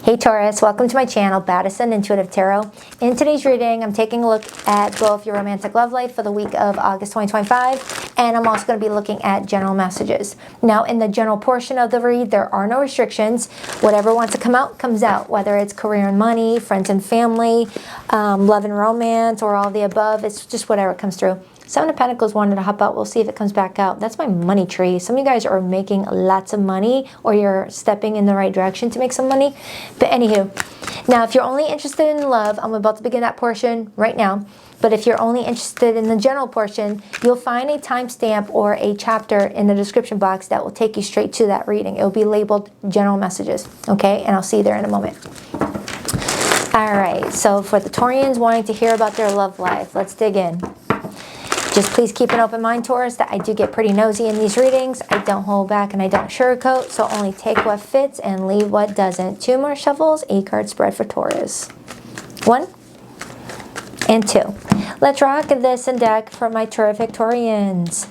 Hey Taurus, welcome to my channel, Baddison Intuitive Tarot. In today's reading, I'm taking a look at both your romantic love life for the week of August 2025, and I'm also going to be looking at general messages. Now, in the general portion of the read, there are no restrictions. Whatever wants to come out, comes out, whether it's career and money, friends and family, love and romance, or all the above. It's just whatever comes through. Seven of Pentacles wanted to hop out. We'll see if it comes back out. That's my money tree. Some of you guys are making lots of money, or you're stepping in the right direction to make some money. But anywho, now if you're only interested in love, I'm about to begin that portion right now. But if you're only interested in the general portion, you'll find a timestamp or a chapter in the description box that will take you straight to that reading. It will be labeled general messages, okay? And I'll see you there in a moment. All right, so for the Taurians wanting to hear about their love life, let's dig in. Just please keep an open mind, Taurus, that I do get pretty nosy in these readings. I don't hold back and I don't sugarcoat, so only take what fits and leave what doesn't. Two more shuffles, 8-card spread for Taurus. 1 and 2. Let's rock this and deck for my terrific Taurians.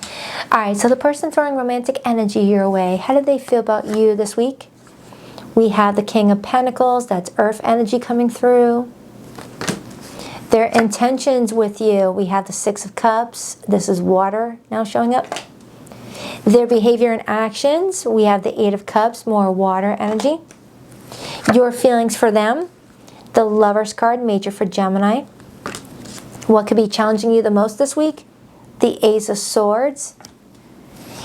All right, so the person throwing romantic energy your way, how did they feel about you this week? We have the King of Pentacles, that's earth energy coming through. Their intentions with you, we have the Six of Cups. This is water now showing up. Their behavior and actions, we have the Eight of Cups, more water energy. Your feelings for them, the Lover's card, major for Gemini. What could be challenging you the most this week? The Ace of Swords.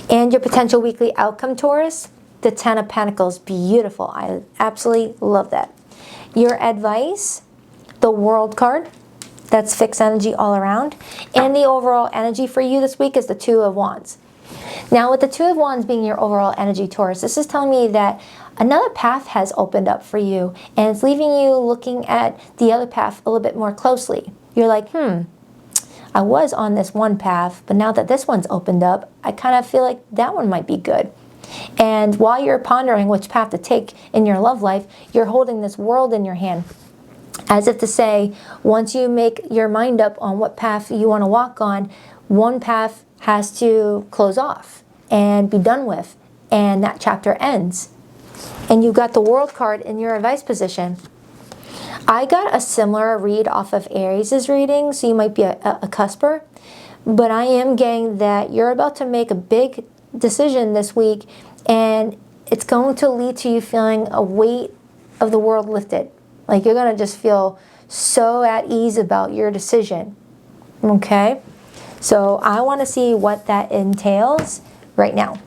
And your potential weekly outcome, Taurus, the Ten of Pentacles. Beautiful. I absolutely love that. Your advice, the World card. That's fixed energy all around. And the overall energy for you this week is the Two of Wands. Now, with the Two of Wands being your overall energy, Taurus, this is telling me that another path has opened up for you. And it's leaving you looking at the other path a little bit more closely. You're like, I was on this one path, but now that this one's opened up, I kind of feel like that one might be good. And while you're pondering which path to take in your love life, you're holding this world in your hand. As if to say, once you make your mind up on what path you want to walk on, one path has to close off and be done with. And that chapter ends. And you got the World card in your advice position. I got a similar read off of Aries' reading, so you might be a cusper. But I am getting that you're about to make a big decision this week, and it's going to lead to you feeling a weight of the world lifted. Like you're going to just feel so at ease about your decision. Okay? So I want to see what that entails right now.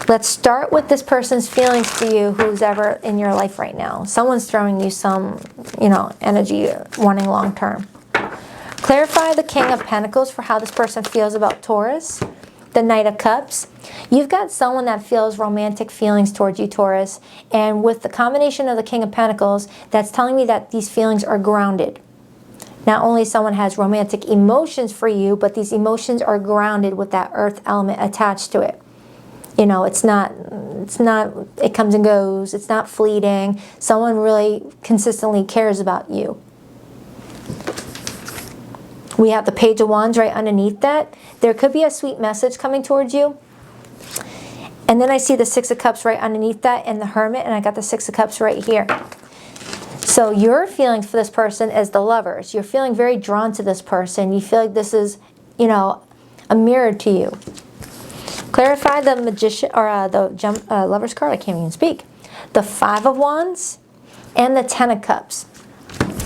Let's start with this person's feelings for you, who's ever in your life right now. Someone's throwing you some, energy wanting long term. Clarify the King of Pentacles for how this person feels about Taurus. The Knight of Cups. You've got someone that feels romantic feelings towards you, Taurus. And with the combination of the King of Pentacles, that's telling me that these feelings are grounded. Not only someone has romantic emotions for you, but these emotions are grounded with that earth element attached to it. It's not, it comes and goes. It's not fleeting. Someone really consistently cares about you. We have the Page of Wands right underneath that. There could be a sweet message coming towards you. And then I see the Six of Cups right underneath that and the Hermit, and I got the Six of Cups right here. So your feelings for this person is the Lovers. You're feeling very drawn to this person. You feel like this is, a mirror to you. Clarify the Magician, or the Lover's card. I can't even speak. The Five of Wands and the Ten of Cups.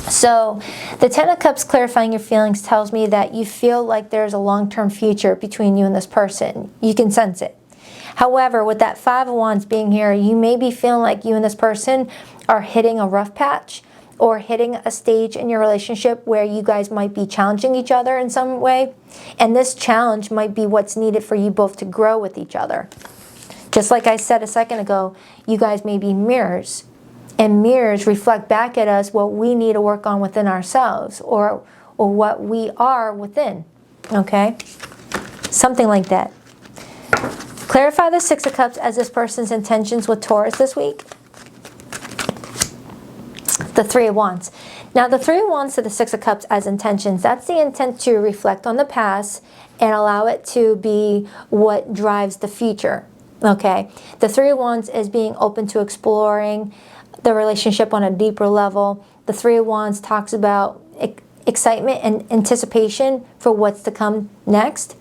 So the Ten of Cups clarifying your feelings tells me that you feel like there's a long-term future between you and this person. You can sense it. However, with that Five of Wands being here, you may be feeling like you and this person are hitting a rough patch or hitting a stage in your relationship where you guys might be challenging each other in some way. And this challenge might be what's needed for you both to grow with each other. Just like I said a second ago, you guys may be mirrors. And mirrors reflect back at us what we need to work on within ourselves, or what we are within, okay? Something like that. Clarify the Six of Cups as this person's intentions with Taurus this week. The Three of Wands. Now the Three of Wands to the Six of Cups as intentions, that's the intent to reflect on the past and allow it to be what drives the future. Okay, the Three of Wands is being open to exploring the relationship on a deeper level. The Three of Wands talks about excitement and anticipation for what's to come next.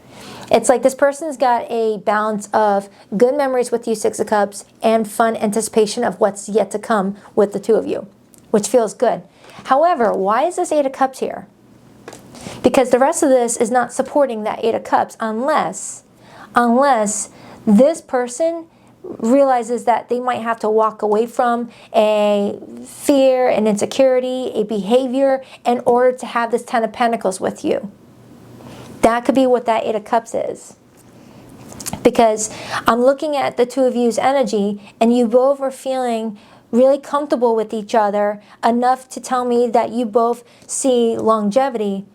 It's like this person's got a balance of good memories with you, Six of Cups, and fun anticipation of what's yet to come with the two of you, which feels good. However, why is this Eight of Cups here? Because the rest of this is not supporting that Eight of Cups unless this person realizes that they might have to walk away from a fear, an insecurity, a behavior in order to have this Ten of Pentacles with you. That could be what that Eight of Cups is. Because I'm looking at the two of you's energy and you both are feeling really comfortable with each other enough to tell me that you both see longevity.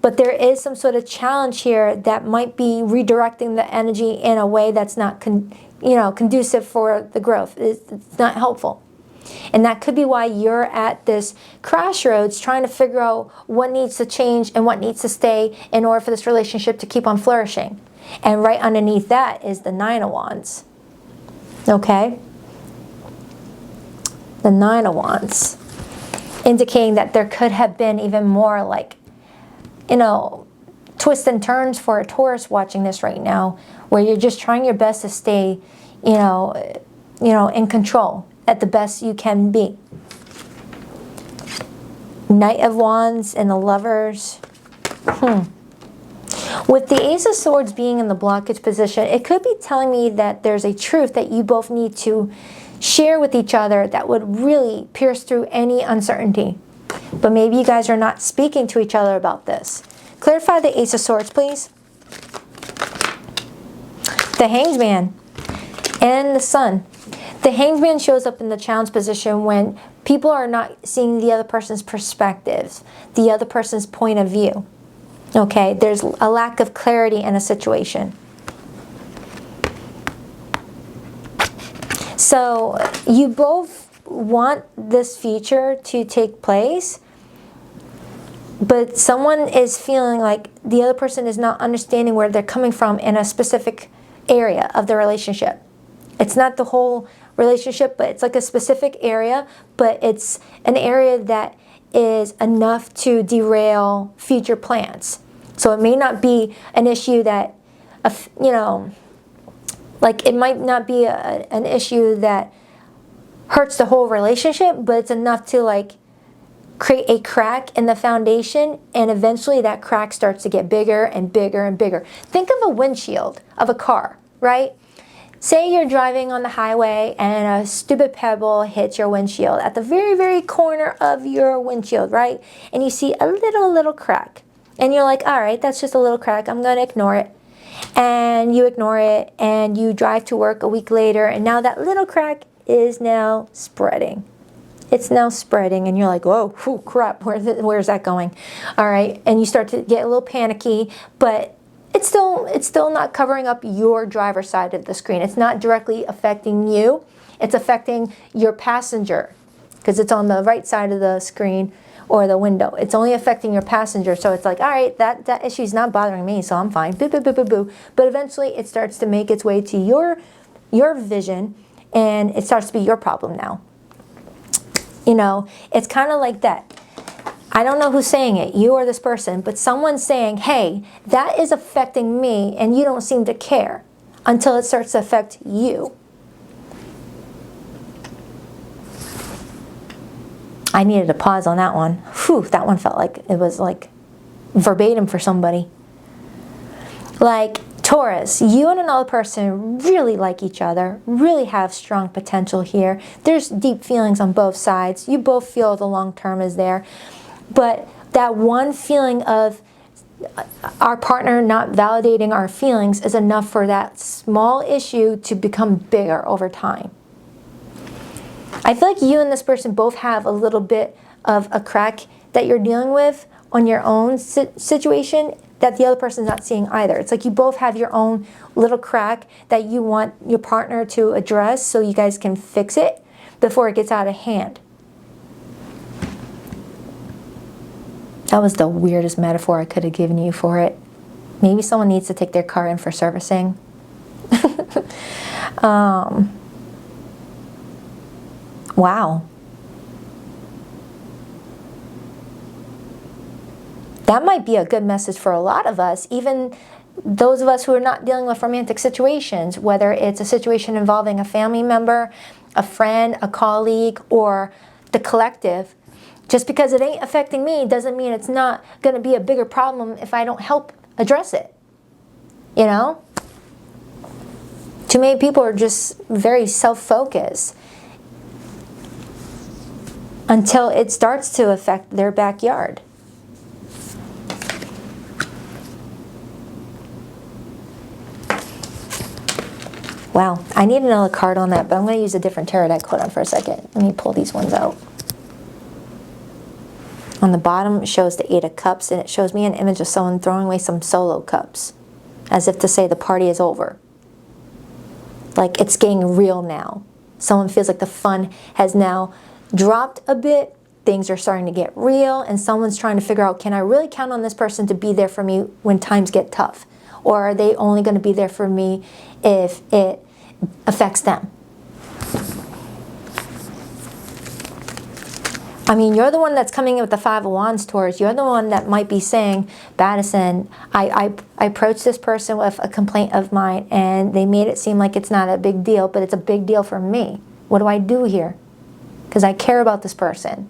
But there is some sort of challenge here that might be redirecting the energy in a way that's not conducive for the growth. It's not helpful. And that could be why you're at this crossroads trying to figure out what needs to change and what needs to stay in order for this relationship to keep on flourishing. And right underneath that is the Nine of Wands. Okay? The Nine of Wands. Indicating that there could have been even more like, twists and turns for a Taurus watching this right now, where you're just trying your best to stay, in control at the best you can be. Knight of Wands and the Lovers. With the Ace of Swords being in the blockage position, it could be telling me that there's a truth that you both need to share with each other that would really pierce through any uncertainty. But maybe you guys are not speaking to each other about this. Clarify the Ace of Swords, please. The Hanged Man and the Sun. The Hanged Man shows up in the challenge position when people are not seeing the other person's perspectives, the other person's point of view. Okay, there's a lack of clarity in a situation. So you both want this future to take place, but someone is feeling like the other person is not understanding where they're coming from in a specific area of the relationship. It's not the whole relationship, but it's like a specific area, but it's an area that is enough to derail future plans. So it may not be an issue that, like it might not be an issue that hurts the whole relationship, but it's enough to like create a crack in the foundation, and eventually that crack starts to get bigger and bigger and bigger. Think of a windshield of a car, right? Say you're driving on the highway and a stupid pebble hits your windshield at the very, very corner of your windshield, right? And you see a little crack. And you're like, all right, that's just a little crack. I'm going to ignore it. And you ignore it and you drive to work a week later, and now that little crack is now spreading. It's now spreading, and you're like, whoa, whew, crap, where's that going? All right, and you start to get a little panicky, but it's still not covering up your driver's side of the screen. It's not directly affecting you. It's affecting your passenger because it's on the right side of the screen or the window. It's only affecting your passenger. So it's like, all right, that issue is not bothering me, so I'm fine. Boo, boo, boo, boo, boo. But eventually it starts to make its way to your vision, and it starts to be your problem now. It's kind of like that. I don't know who's saying it, you or this person, but someone's saying, hey, that is affecting me, and you don't seem to care until it starts to affect you. I needed to pause on that one. Whew, that one felt like it was like verbatim for somebody. Like Taurus, you and another person really like each other, really have strong potential here. There's deep feelings on both sides. You both feel the long term is there. But that one feeling of our partner not validating our feelings is enough for that small issue to become bigger over time. I feel like you and this person both have a little bit of a crack that you're dealing with on your own situation that the other person's not seeing either. It's like you both have your own little crack that you want your partner to address so you guys can fix it before it gets out of hand. That was the weirdest metaphor I could have given you for it. Maybe someone needs to take their car in for servicing. Wow. That might be a good message for a lot of us, even those of us who are not dealing with romantic situations, whether it's a situation involving a family member, a friend, a colleague, or the collective. Just because it ain't affecting me doesn't mean it's not going to be a bigger problem if I don't help address it. You know? Too many people are just very self-focused until it starts to affect their backyard. Wow, I need another card on that, but I'm going to use a different tarot deck. Hold on for a second. Let me pull these ones out. On the bottom, it shows the Eight of Cups, and it shows me an image of someone throwing away some solo cups, as if to say the party is over. Like it's getting real now. Someone feels like the fun has now dropped a bit. Things are starting to get real, and someone's trying to figure out, can I really count on this person to be there for me when times get tough? Or are they only going to be there for me if it affects them? I mean, you're the one that's coming in with the Five of Wands, Taurus. You're the one that might be saying, Baddison, I approached this person with a complaint of mine, and they made it seem like it's not a big deal, but it's a big deal for me. What do I do here? Because I care about this person.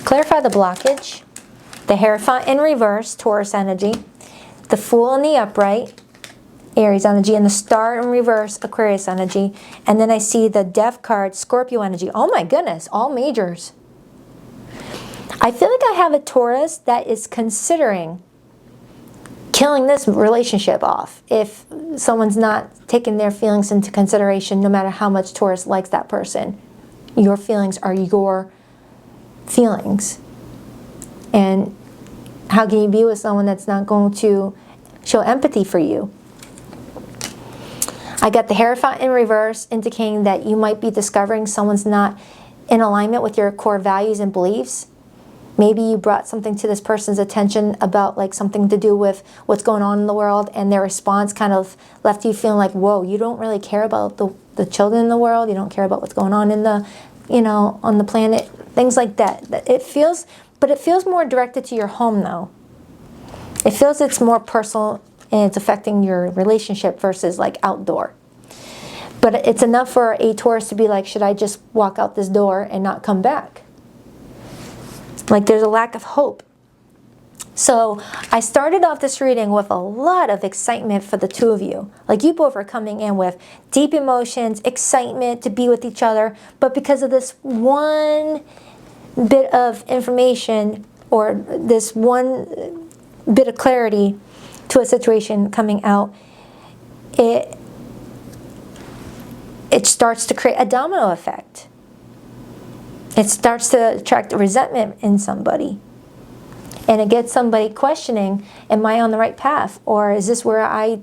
Clarify the blockage. The Hierophant in reverse, Taurus energy. The Fool in the upright, Aries energy. And the Star in reverse, Aquarius energy. And then I see the Death card, Scorpio energy. Oh my goodness, all majors. I feel like I have a Taurus that is considering killing this relationship off if someone's not taking their feelings into consideration, no matter how much Taurus likes that person. Your feelings are your feelings. And how can you be with someone that's not going to show empathy for you? I got the Hierophant in reverse, indicating that you might be discovering someone's not in alignment with your core values and beliefs. Maybe you brought something to this person's attention about like something to do with what's going on in the world, and their response kind of left you feeling like, whoa, you don't really care about the children in the world. You don't care about what's going on in the, you know, on the planet. Things like that. But it feels more directed to your home, though. It feels it's more personal, and it's affecting your relationship versus like outdoor. But it's enough for a Taurus to be like, should I just walk out this door and not come back? Like there's a lack of hope. So I started off this reading with a lot of excitement for the two of you. Like you both are coming in with deep emotions, excitement to be with each other. But because of this one bit of information, or this one bit of clarity to a situation coming out, it starts to create a domino effect. It starts to attract resentment in somebody. And it gets somebody questioning, am I on the right path? Or is this where I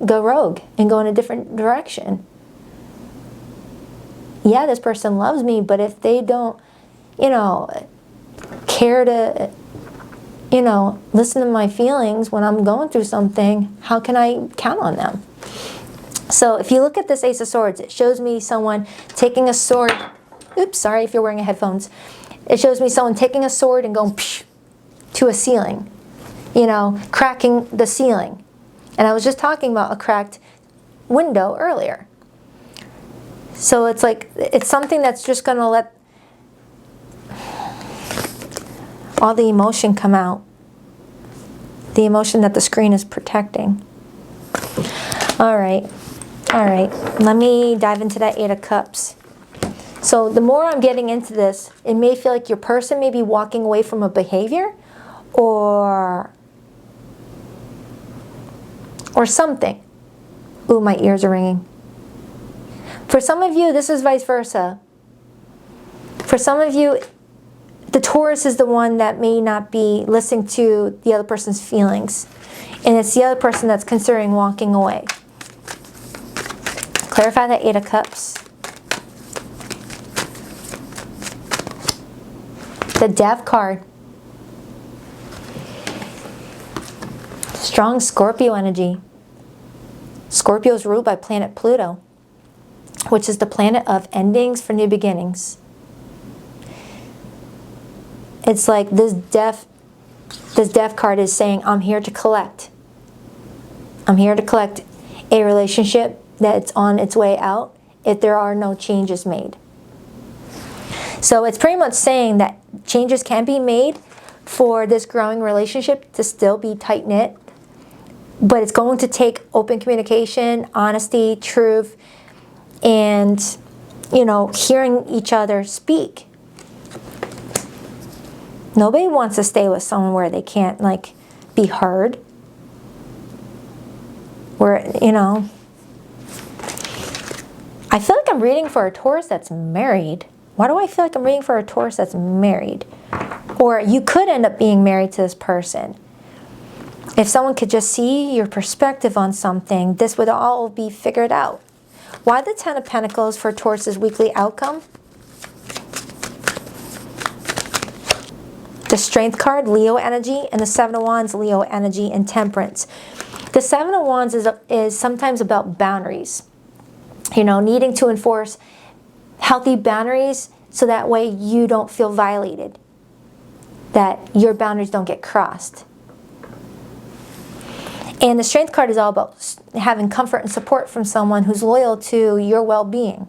go rogue and go in a different direction? Yeah, this person loves me, but if they don't, you know, care to, you know, listen to my feelings when I'm going through something, how can I count on them? So if you look at this Ace of Swords, it shows me someone taking a sword. Oops, sorry if you're wearing headphones. It shows me someone taking a sword and going psh, to a ceiling, you know, cracking the ceiling. And I was just talking about a cracked window earlier. So it's like, it's something that's just going to let all the emotion come out. The emotion that the screen is protecting. All right. All right. Let me dive into that Eight of Cups. So the more I'm getting into this, it may feel like your person may be walking away from a behavior or something. Ooh, my ears are ringing. For some of you, this is vice versa. For some of you, the Taurus is the one that may not be listening to the other person's feelings. And it's the other person that's considering walking away. Clarify that Eight of Cups. The Death card. Strong Scorpio energy. Scorpio is ruled by planet Pluto, which is the planet of endings for new beginnings. It's like this death card is saying, I'm here to collect. I'm here to collect a relationship that's on its way out if there are no changes made. So it's pretty much saying that changes can be made for this growing relationship to still be tight-knit, but it's going to take open communication, honesty, truth, and, you know, hearing each other speak. Nobody wants to stay with someone where they can't, like, be heard. Where, you know, I feel like I'm reading for a Taurus that's married. Why do I feel like I'm reading for a Taurus that's married? Or you could end up being married to this person. If someone could just see your perspective on something, this would all be figured out. Why the Ten of Pentacles for Taurus's weekly outcome? The Strength card, Leo energy, and the Seven of Wands, Leo energy, and Temperance. The Seven of Wands is sometimes about boundaries. You know, needing to enforce healthy boundaries so that way you don't feel violated, that your boundaries don't get crossed. And the Strength card is all about having comfort and support from someone who's loyal to your well-being.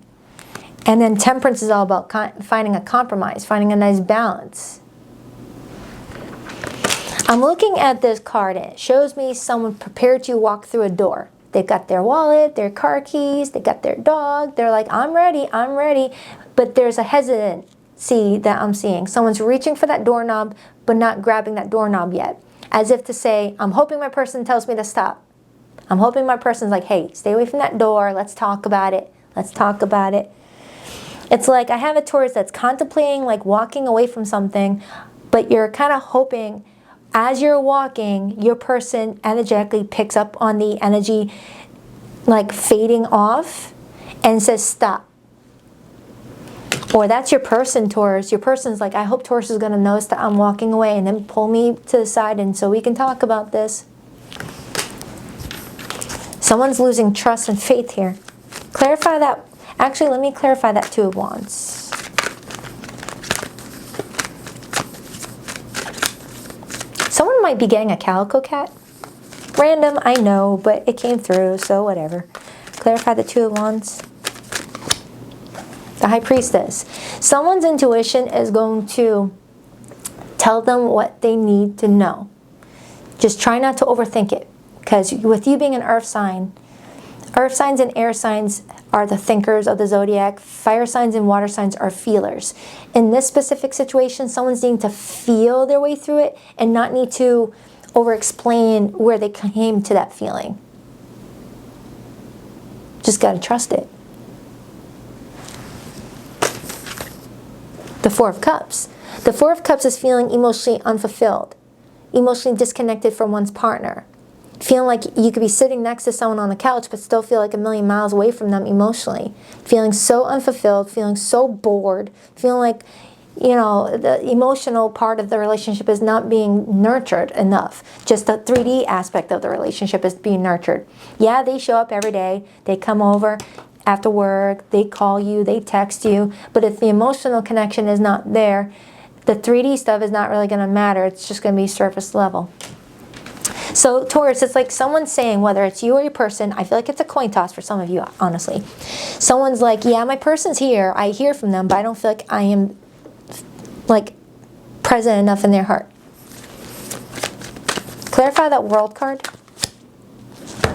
And then Temperance is all about finding a compromise, finding a nice balance. I'm looking at this card and it shows me someone prepared to walk through a door. They've got their wallet, their car keys, they got their dog. They're like, I'm ready, I'm ready. But there's a hesitancy that I'm seeing. Someone's reaching for that doorknob, but not grabbing that doorknob yet. As if to say, I'm hoping my person tells me to stop. I'm hoping my person's like, hey, stay away from that door. Let's talk about it. Let's talk about it. It's like I have a Taurus that's contemplating like walking away from something, but you're kind of hoping as you're walking, your person energetically picks up on the energy like fading off and says stop. Or that's your person, Taurus. Your person's like, I hope Taurus is going to notice that I'm walking away and then pull me to the side and so we can talk about this. Someone's losing trust and faith here. Clarify that. Actually, let me clarify that Two of Wands. Someone might be getting a calico cat. Random, I know, but it came through, so whatever. Clarify the Two of Wands. The High Priestess. Someone's intuition is going to tell them what they need to know. Just try not to overthink it. Because with you being an earth signs and air signs are the thinkers of the zodiac. Fire signs and water signs are feelers. In this specific situation, someone's needing to feel their way through it and not need to over-explain where they came to that feeling. Just got to trust it. The Four of Cups. The Four of Cups is feeling emotionally unfulfilled, emotionally disconnected from one's partner. Feeling like you could be sitting next to someone on the couch but still feel like a million miles away from them emotionally. Feeling so unfulfilled, feeling so bored, feeling like, you know, the emotional part of the relationship is not being nurtured enough. Just the 3D aspect of the relationship is being nurtured. Yeah, they show up every day. They come over after work. They call you. They text you. But if the emotional connection is not there, the 3D stuff is not really going to matter. It's just going to be surface level. So Taurus, it's like someone's saying, whether it's you or your person, I feel like it's a coin toss for some of you, honestly. Someone's like, yeah, my person's here. I hear from them, but I don't feel like I am like present enough in their heart. Clarify that World card.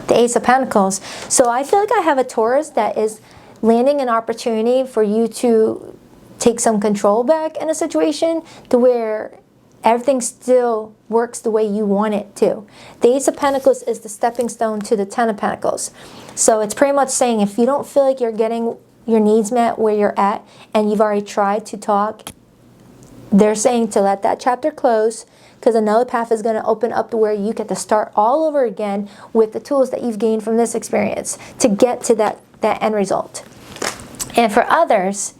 The Ace of Pentacles. So I feel like I have a Taurus that is landing an opportunity for you to take some control back in a situation to where everything still works the way you want it to. The Ace of Pentacles is the stepping stone to the Ten of Pentacles. So it's pretty much saying if you don't feel like you're getting your needs met where you're at and you've already tried to talk, they're saying to let that chapter close because another path is going to open up to where you get to start all over again with the tools that you've gained from this experience to get to that end result. And for others,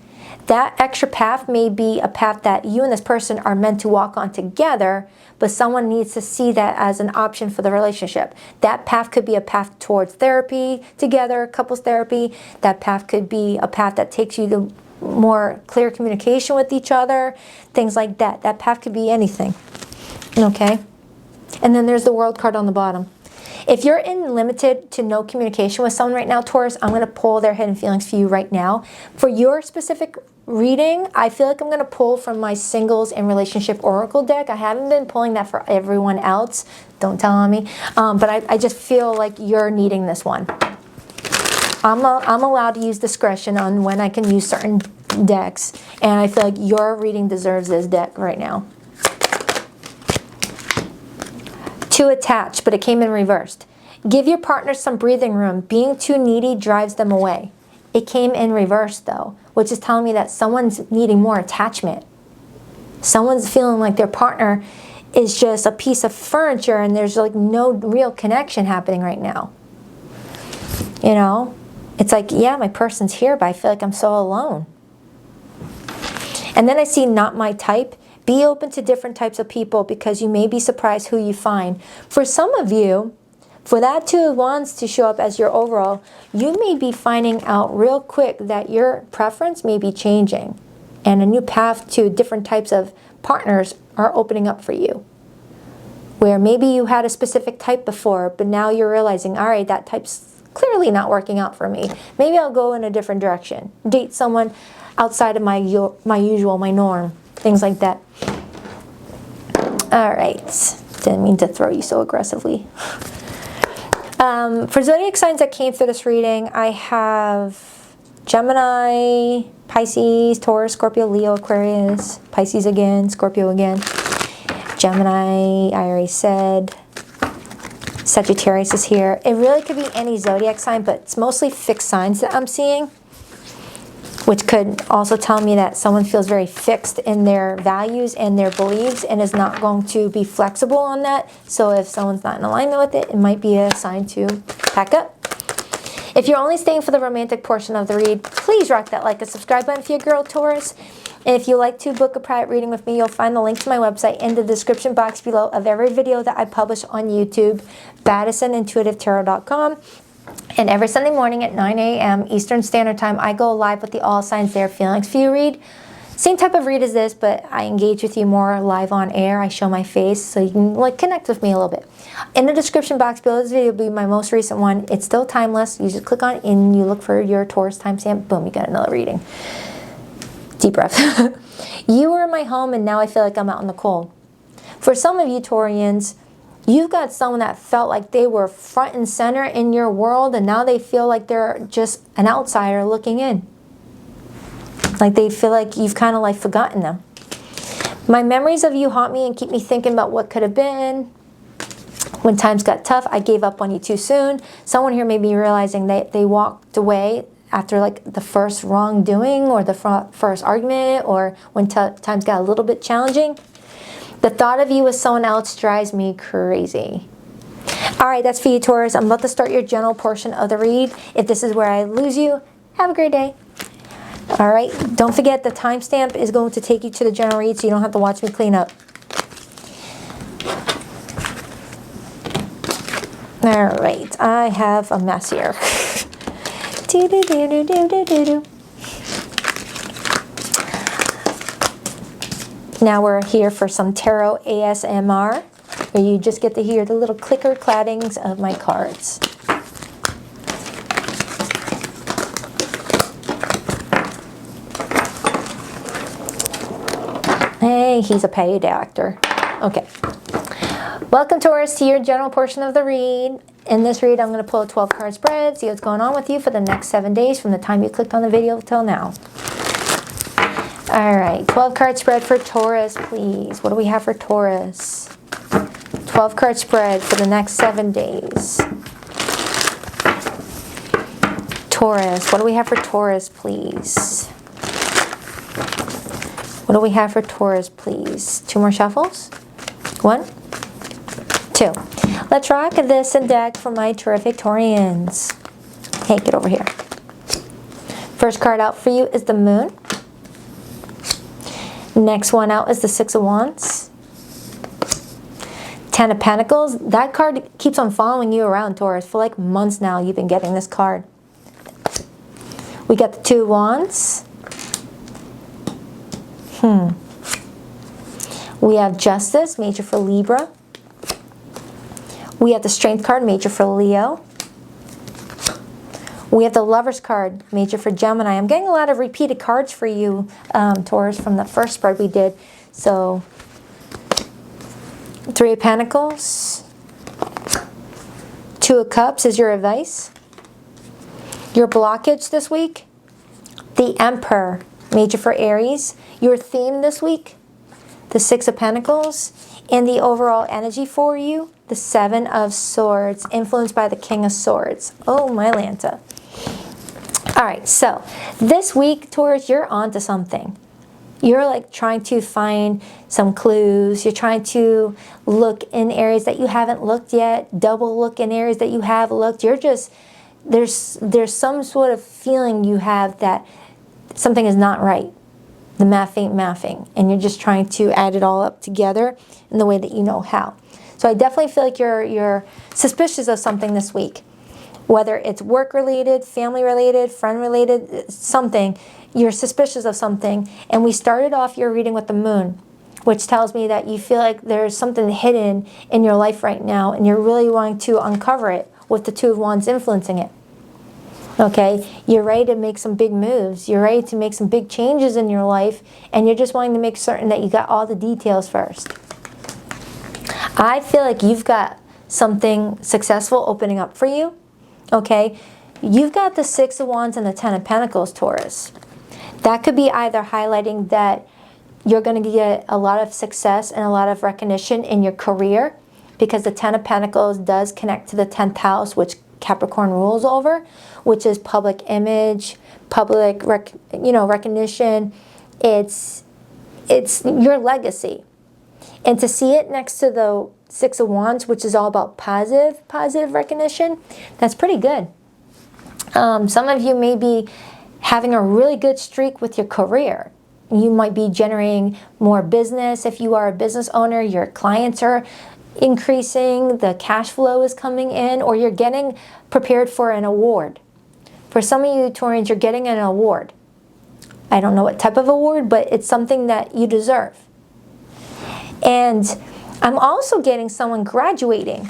That extra path may be a path that you and this person are meant to walk on together, but someone needs to see that as an option for the relationship. That path could be a path towards therapy together, couples therapy. That path could be a path that takes you to more clear communication with each other, things like that. That path could be anything, okay? And then there's the World card on the bottom. If you're in limited to no communication with someone right now, Taurus, I'm going to pull their hidden feelings for you right now. For your specific reading, I feel like I'm going to pull from my singles and relationship oracle deck. I haven't been pulling that for everyone else. Don't tell on me. But I just feel like you're needing this one. I'm allowed to use discretion on when I can use certain decks. And I feel like your reading deserves this deck right now. Too attached, but it came in reversed. Give your partner some breathing room. Being too needy drives them away. It came in reverse though, which is telling me that someone's needing more attachment. Someone's feeling like their partner is just a piece of furniture and there's like no real connection happening right now. You know, it's like, yeah, my person's here, but I feel like I'm so alone. And then I see not my type. Be open to different types of people because you may be surprised who you find. For some of you, for that Two of Wands to show up as your overall, you may be finding out real quick that your preference may be changing and a new path to different types of partners are opening up for you. Where maybe you had a specific type before, but now you're realizing, all right, that type's clearly not working out for me. Maybe I'll go in a different direction. Date someone outside of my usual, my norm. Things like that. All right. Didn't mean to throw you so aggressively. For zodiac signs that came through this reading, I have Gemini, Pisces, Taurus, Scorpio, Leo, Aquarius, Pisces again, Scorpio again. Gemini, I already said. Sagittarius is here. It really could be any zodiac sign, but it's mostly fixed signs that I'm seeing, which could also tell me that someone feels very fixed in their values and their beliefs and is not going to be flexible on that. So if someone's not in alignment with it, it might be a sign to pack up. If you're only staying for the romantic portion of the read, please rock that like and subscribe button for your girl, Taurus. And if you'd like to book a private reading with me, you'll find the link to my website in the description box below of every video that I publish on YouTube, BaddisonIntuitiveTarot.com. And every Sunday morning at 9 a.m. Eastern Standard Time, I go live with the All Signs Their Feelings for You read. Same type of read as this, but I engage with you more live on air. I show my face so you can like connect with me a little bit. In the description box below this video will be my most recent one. It's still timeless. You just click on it and you look for your Taurus timestamp. Boom, you got another reading. Deep breath. You were in my home and now I feel like I'm out in the cold. For some of you Taurians, you've got someone that felt like they were front and center in your world and now they feel like they're just an outsider looking in. Like they feel like you've kind of like forgotten them. My memories of you haunt me and keep me thinking about what could have been. When times got tough, I gave up on you too soon. Someone here may be realizing that they walked away after like the first wrongdoing or the first argument or when times got a little bit challenging. The thought of you with someone else drives me crazy. All right, that's for you, Taurus. I'm about to start your general portion of the read. If this is where I lose you, have a great day. All right, don't forget the timestamp is going to take you to the general read so you don't have to watch me clean up. All right, I have a mess here. Now we're here for some tarot ASMR, where you just get to hear the little clicker clattings of my cards. Hey, he's a paid actor. Okay. Welcome, Taurus, to your general portion of the read. In this read, I'm going to pull a 12-card spread, see what's going on with you for the next 7 days from the time you clicked on the video till now. All right, 12-card spread for Taurus, please. What do we have for Taurus? 12-card spread for the next 7 days. Taurus, what do we have for Taurus, please? What do we have for Taurus, please? 2 more shuffles? 1, 2. Let's rock this and deck for my terrific Taurians. Hey, get over here. First card out for you is the Moon. Next one out is the Six of Wands. Ten of Pentacles. That card keeps on following you around, Taurus. For like months now, you've been getting this card. We got the Two of Wands. We have Justice, major for Libra. We have the Strength card, major for Leo. We have the Lovers card, major for Gemini. I'm getting a lot of repeated cards for you, Taurus, from the first spread we did. So, Three of Pentacles. Two of Cups is your advice. Your blockage this week, the Emperor, major for Aries. Your theme this week, the Six of Pentacles. And the overall energy for you, the Seven of Swords, influenced by the King of Swords. Oh, my Lanta. All right, so this week, Taurus, you're onto something. You're like trying to find some clues. You're trying to look in areas that you haven't looked yet, double look in areas that you have looked. You're just, there's some sort of feeling you have that something is not right. The math ain't mathing, and you're just trying to add it all up together in the way that you know how. So I definitely feel like you're suspicious of something this week. Whether it's work-related, family-related, friend-related, something, you're suspicious of something. And we started off your reading with the Moon, which tells me that you feel like there's something hidden in your life right now, and you're really wanting to uncover it with the Two of Wands influencing it. Okay, you're ready to make some big moves. You're ready to make some big changes in your life, and you're just wanting to make certain that you got all the details first. I feel like you've got something successful opening up for you. Okay, you've got the Six of Wands and the Ten of Pentacles, Taurus. That could be either highlighting that you're going to get a lot of success and a lot of recognition in your career, because the Ten of Pentacles does connect to the 10th house, which Capricorn rules over, which is public image, public recognition. It's your legacy. And to see it next to the Six of Wands, which is all about positive recognition, that's pretty good. Some of you may be having a really good streak with your career. You might be generating more business. If you are a business owner, your clients are increasing, the cash flow is coming in, or you're getting prepared for an award. For some of you Taurians, you're getting an award. I don't know what type of award, but it's something that you deserve. And I'm also getting someone graduating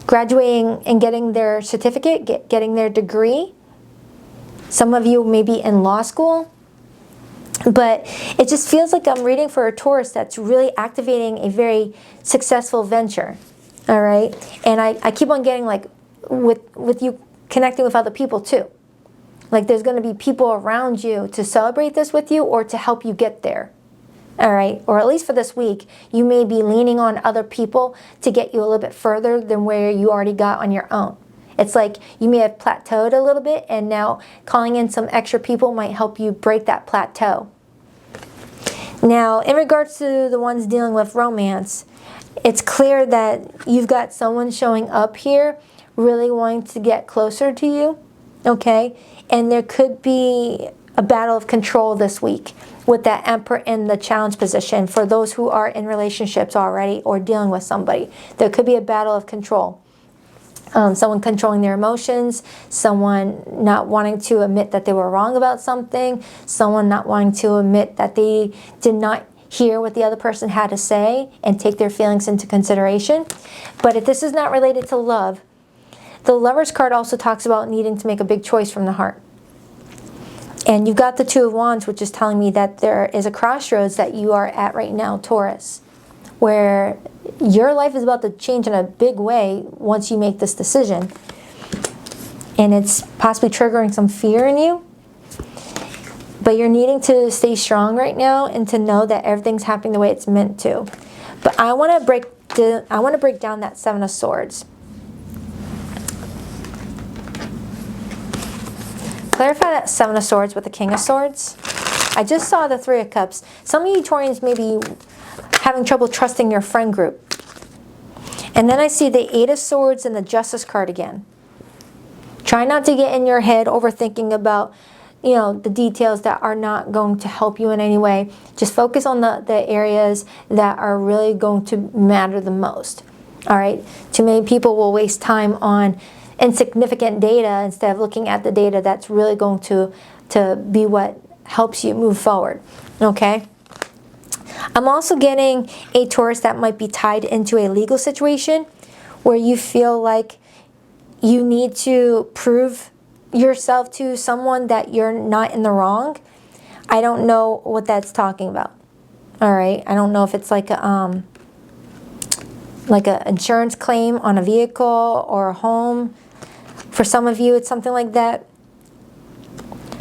and getting their certificate, getting their degree. Some of you may be in law school. But it just feels like I'm reading for a Taurus that's really activating a very successful venture. All right? And I keep on getting like with you connecting with other people too. Like there's going to be people around you to celebrate this with you or to help you get there. All right? Or at least for this week, you may be leaning on other people to get you a little bit further than where you already got on your own. It's like you may have plateaued a little bit, and now calling in some extra people might help you break that plateau. Now, in regards to the ones dealing with romance, it's clear that you've got someone showing up here really wanting to get closer to you, okay? And there could be a battle of control this week with that Emperor in the challenge position for those who are in relationships already or dealing with somebody. There could be a battle of control. Someone controlling their emotions, someone not wanting to admit that they were wrong about something, someone not wanting to admit that they did not hear what the other person had to say and take their feelings into consideration. But if this is not related to love, the Lovers card also talks about needing to make a big choice from the heart. And you've got the Two of Wands, which is telling me that there is a crossroads that you are at right now, Taurus, where your life is about to change in a big way once you make this decision. And it's possibly triggering some fear in you. But you're needing to stay strong right now and to know that everything's happening the way it's meant to. But I want to break down that Seven of Swords. Clarify that Seven of Swords with the King of Swords. I just saw the Three of Cups. Some of you Taurians may be having trouble trusting your friend group. And then I see the Eight of Swords and the Justice card again. Try not to get in your head overthinking about, the details that are not going to help you in any way. Just focus on the areas that are really going to matter the most. All right? Too many people will waste time on insignificant data instead of looking at the data that's really going to be what helps you move forward. Okay? I'm also getting a Taurus that might be tied into a legal situation where you feel like you need to prove yourself to someone that you're not in the wrong. I don't know what that's talking about. All right, I don't know if it's like a insurance claim on a vehicle or a home. For some of you, it's something like that.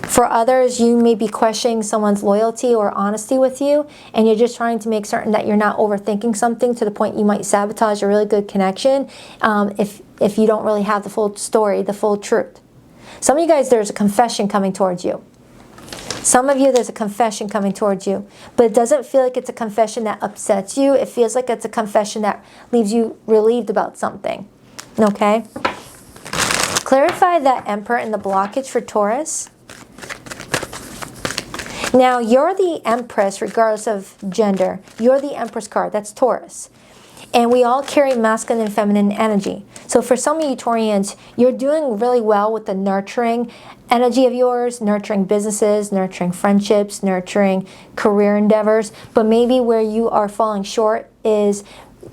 For others, you may be questioning someone's loyalty or honesty with you, and you're just trying to make certain that you're not overthinking something to the point you might sabotage a really good connection if you don't really have the full story, the full truth. Some of you guys, there's a confession coming towards you. Some of you, there's a confession coming towards you, but it doesn't feel like it's a confession that upsets you. It feels like it's a confession that leaves you relieved about something. Okay? Clarify that Emperor and the blockage for Taurus. Now, you're the Empress regardless of gender. You're the Empress card. That's Taurus. And we all carry masculine and feminine energy. So for some of you Taurians, you're doing really well with the nurturing energy of yours, nurturing businesses, nurturing friendships, nurturing career endeavors. But maybe where you are falling short is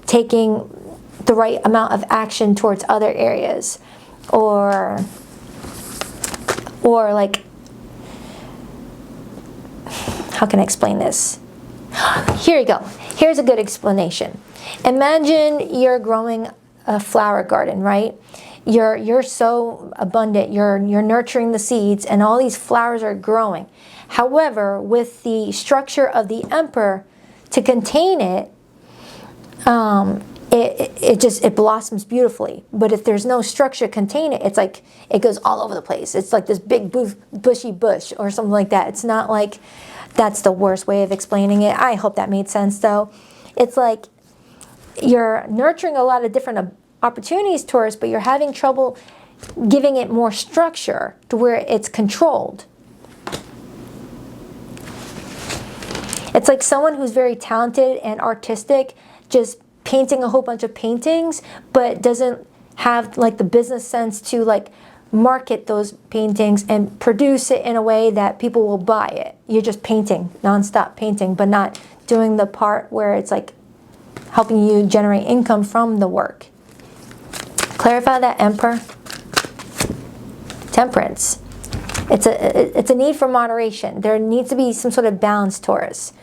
taking the right amount of action towards other areas. Or like, how can I explain this? Here you go. Here's a good explanation. Imagine you're growing a flower garden, right? You're so abundant. You're nurturing the seeds, and all these flowers are growing. However, with the structure of the Emperor to contain it, it blossoms beautifully. But if there's no structure to contain it, it's like it goes all over the place. It's like this big bushy bush or something like that. It's not like that's the worst way of explaining it. I hope that made sense though. It's like you're nurturing a lot of different opportunities, Taurus, but you're having trouble giving it more structure to where it's controlled. It's like someone who's very talented and artistic just painting a whole bunch of paintings, but doesn't have like the business sense to like market those paintings and produce it in a way that people will buy it. You're just painting, nonstop painting, but not doing the part where it's like helping you generate income from the work. Clarify that Emperor. Temperance. It's a need for moderation. There needs to be some sort of balance, Taurus.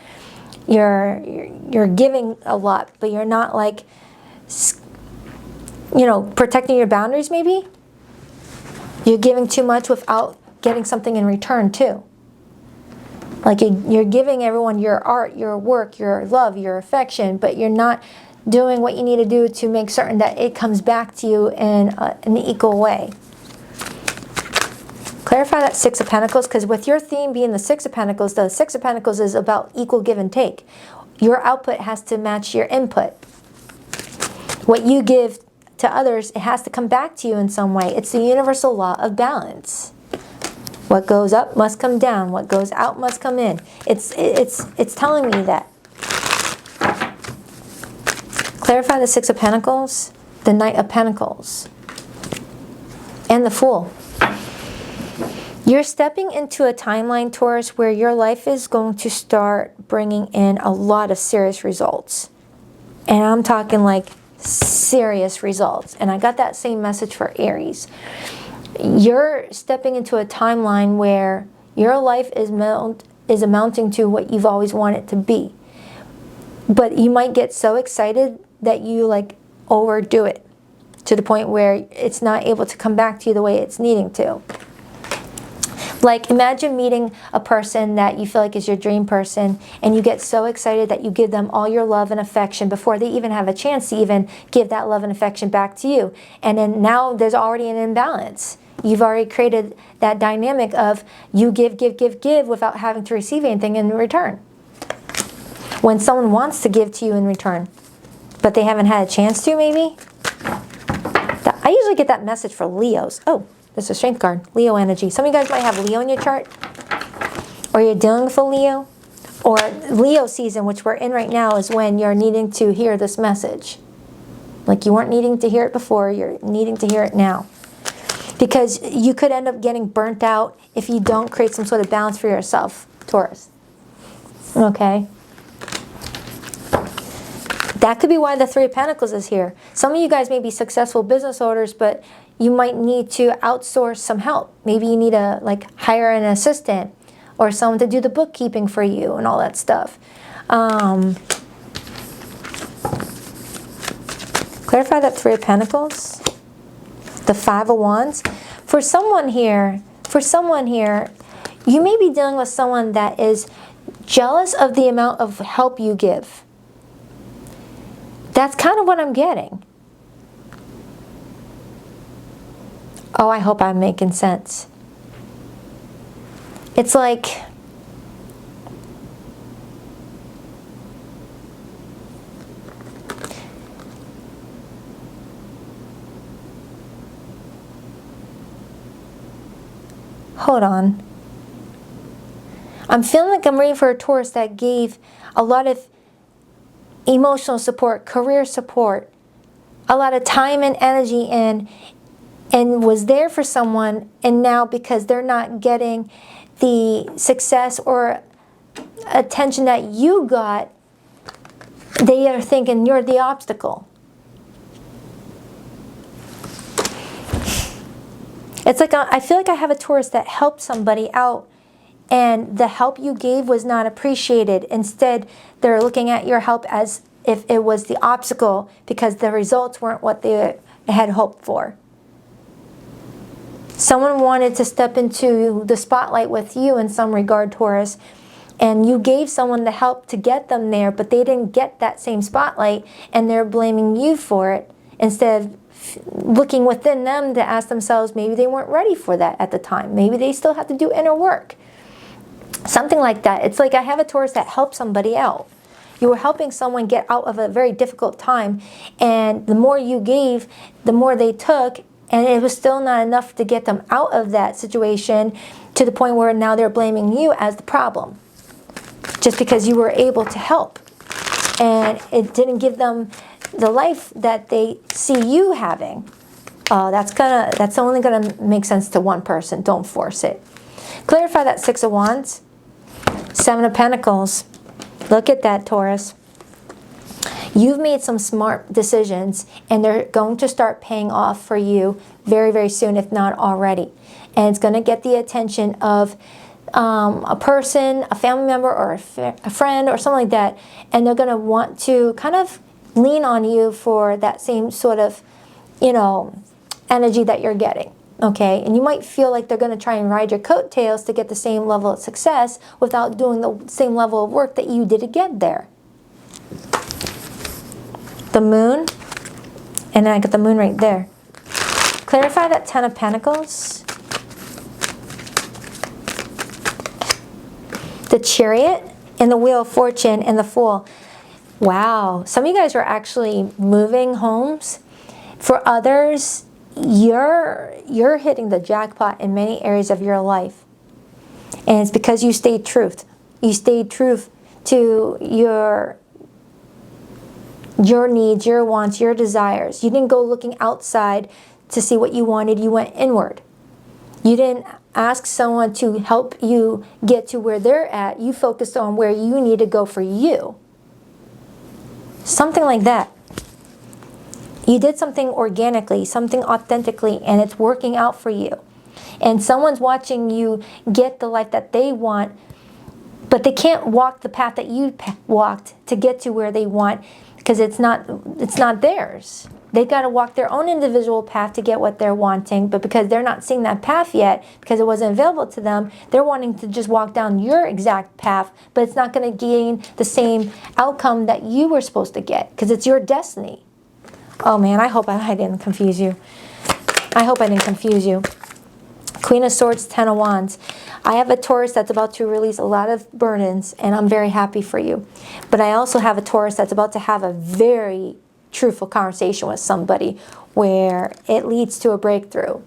You're giving a lot, but you're not like, protecting your boundaries maybe. You're giving too much without getting something in return too. Like you're giving everyone your art, your work, your love, your affection, but you're not doing what you need to do to make certain that it comes back to you in an equal way. Clarify that Six of Pentacles, because with your theme being the Six of Pentacles is about equal give and take. Your output has to match your input. What you give to others, it has to come back to you in some way. It's the universal law of balance. What goes up must come down. What goes out must come in. It's telling me that. Clarify the Six of Pentacles, the Knight of Pentacles, and the Fool. You're stepping into a timeline, Taurus, where your life is going to start bringing in a lot of serious results. And I'm talking like serious results. And I got that same message for Aries. You're stepping into a timeline where your life is amounting to what you've always wanted to be. But you might get so excited that you like overdo it to the point where it's not able to come back to you the way it's needing to. Like imagine meeting a person that you feel like is your dream person, and you get so excited that you give them all your love and affection before they even have a chance to even give that love and affection back to you. And then now there's already an imbalance. You've already created that dynamic of you give without having to receive anything in return. When someone wants to give to you in return, but they haven't had a chance to maybe. I usually get that message for Leos. Oh. This is a strength card, Leo energy. Some of you guys might have Leo in your chart. or you're dealing with a Leo, or Leo season, which we're in right now, is when you're needing to hear this message. Like you weren't needing to hear it before, you're needing to hear it now. Because you could end up getting burnt out if you don't create some sort of balance for yourself, Taurus. Okay? That could be why the Three of Pentacles is here. Some of you guys may be successful business owners, but you might need to outsource some help. Maybe you need to hire an assistant or someone to do the bookkeeping for you and all that stuff. Clarify that Three of Pentacles. The Five of Wands. For someone here, you may be dealing with someone that is jealous of the amount of help you give. That's kind of what I'm getting. Oh, I hope I'm making sense. It's like, hold on. I'm feeling like I'm reading for a Taurus that gave a lot of emotional support, career support, a lot of time and energy in, and was there for someone, and now because they're not getting the success or attention that you got, they are thinking you're the obstacle. It's like I feel like I have a Taurus that helped somebody out, and the help you gave was not appreciated. Instead, they're looking at your help as if it was the obstacle because the results weren't what they had hoped for. Someone wanted to step into the spotlight with you in some regard, Taurus, and you gave someone the help to get them there, but they didn't get that same spotlight, and they're blaming you for it instead of looking within them to ask themselves, maybe they weren't ready for that at the time. Maybe they still have to do inner work. Something like that. It's like I have a Taurus that helped somebody out. You were helping someone get out of a very difficult time, and the more you gave, the more they took, and it was still not enough to get them out of that situation to the point where now they're blaming you as the problem. Just because you were able to help. And it didn't give them the life that they see you having. That's only gonna make sense to one person. Don't force it. Clarify that Six of Wands. Seven of Pentacles. Look at that, Taurus. You've made some smart decisions, and they're going to start paying off for you very, very soon, if not already. And it's going to get the attention of a person, a family member, or a friend, or something like that. And they're going to want to kind of lean on you for that same sort of, energy that you're getting. Okay, and you might feel like they're going to try and ride your coattails to get the same level of success without doing the same level of work that you did to get there. The Moon, and then I got the Moon right there. Clarify that Ten of Pentacles. The Chariot, and the Wheel of Fortune, and the Fool. Wow, some of you guys are actually moving homes. For others, you're hitting the jackpot in many areas of your life. And it's because you stayed true. You stayed true to your needs, your wants, your desires. You didn't go looking outside to see what you wanted. You went inward. You didn't ask someone to help you get to where they're at. You focused on where you need to go for you. Something like that. You did something organically, something authentically, and it's working out for you. And someone's watching you get the life that they want, but they can't walk the path that you walked to get to where they want because it's not theirs. They've got to walk their own individual path to get what they're wanting, but because they're not seeing that path yet, because it wasn't available to them, they're wanting to just walk down your exact path, but it's not going to gain the same outcome that you were supposed to get because it's your destiny. Oh man, I hope I didn't confuse you. I hope I didn't confuse you. Queen of Swords, Ten of Wands. I have a Taurus that's about to release a lot of burdens, and I'm very happy for you. But I also have a Taurus that's about to have a very truthful conversation with somebody where it leads to a breakthrough.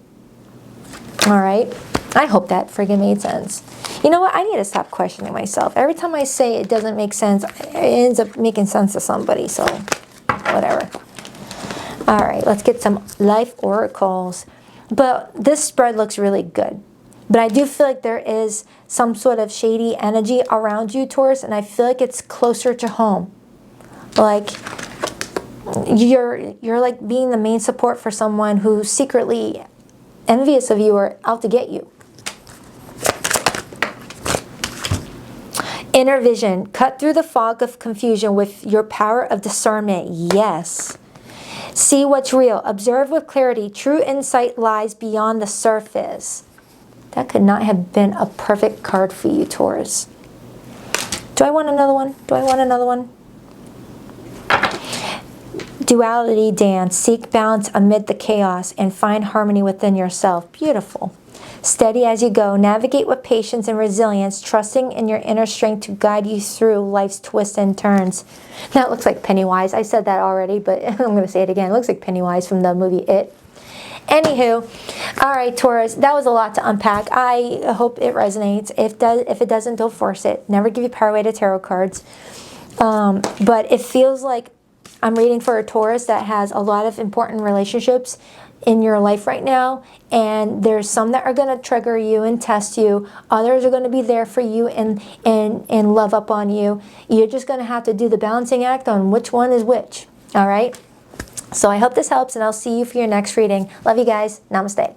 All right? I hope that friggin' made sense. You know what? I need to stop questioning myself. Every time I say it doesn't make sense, it ends up making sense to somebody. So, whatever. All right, let's get some life oracles. But this spread looks really good. But I do feel like there is some sort of shady energy around you, Taurus, and I feel like it's closer to home. Like you're like being the main support for someone who's secretly envious of you or out to get you. Inner vision. Cut through the fog of confusion with your power of discernment. Yes. See what's real. Observe with clarity. True insight lies beyond the surface. That could not have been a perfect card for you, Taurus. Do I want another one? Do I want another one? Duality dance. Seek balance amid the chaos and find harmony within yourself. Beautiful. Steady as you go. Navigate with patience and resilience, trusting in your inner strength to guide you through life's twists and turns. That looks like Pennywise. I said that already, but I'm going to say it again. It looks like Pennywise from the movie It. Anywho, all right, Taurus, that was a lot to unpack. I hope it resonates. If it doesn't, don't force it. Never give you power-weighted tarot cards. But it feels like I'm reading for a Taurus that has a lot of important relationships in your life right now, and there's some that are going to trigger you and test you. Others are going to be there for you and love up on you. You're just going to have to do the balancing act on which one is which. All right? So I hope this helps, and I'll see you for your next reading. Love you guys. Namaste.